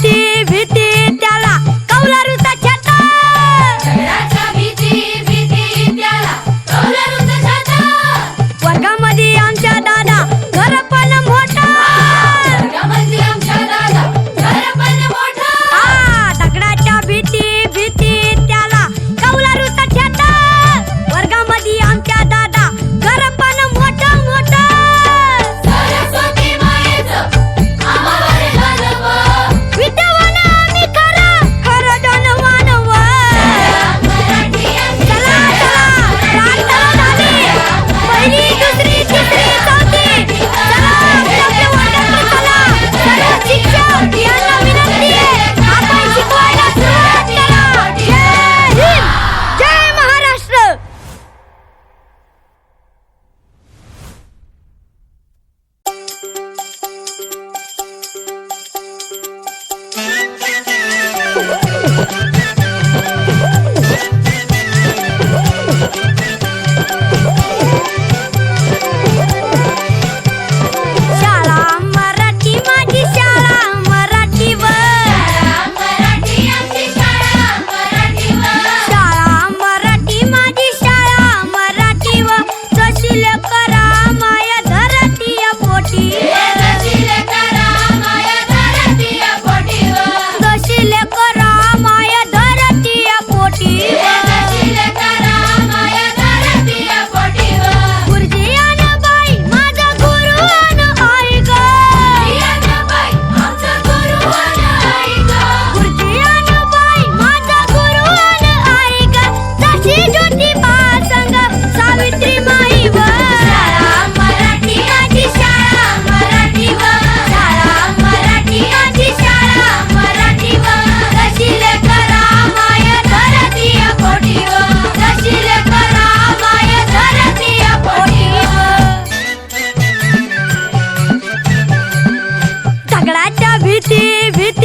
भीती भीती त्याला कौलारूचा छाता. दगडाच्या भीती भीती त्याला कौलारूचा छाता. वर्गामध्ये आमच्या दादा घर पण मोठा. वर्गामध्ये आमच्या दादा घर पण मोठा. दगडाच्या भीती भीती त्याला कौलारूचा छाता. वर्गामध्ये आमच्या दादा घर पण मोठं मोठं. सरस्वती मायेचं आम्हावर घालवं. विद्यावान आम्ही खरं खरं धनवान व. मराठी आमची चला चला प्रार्थना झाली. पहिली दुसरी तिसरी चौथी. चला आपल्या वर्गात चला. सर्व शिक्षक यांना विनंती आहे, आपण शिकवायला सुरुवात करा. जय हिंद, जय महाराष्ट्र. शाळा मराठी माझी शाळा मराठी व. मराठी आमची शाळा मराठीवर. शाळा मराठी माझी शाळा मराठी व. जशी लेकरा माया धरती पोटी. जशी लेकरा माया धरतीया पोटीवर. जशी लेकरा माया धरती पोटी. जशी लेकरा माया धरतीया पोटीवर. गुरुजी अन बाई माझा गुरु अन आई ग. बाई आमचा गुरु अन आई गं. गुरुजी अन बाई माझा गुरु अन आई ग. जशी ज्योतिबा संग सावित्री माई व. शाळा मराठी आमची शाळा मराठीवर. शाळा मराठी आमची शाळा मराठीवर. जशी लेकरा माया धरतीया पोटीवर. जशी लेकरा माया धरतीया पोटीवर. दगडाच्या भीती भीती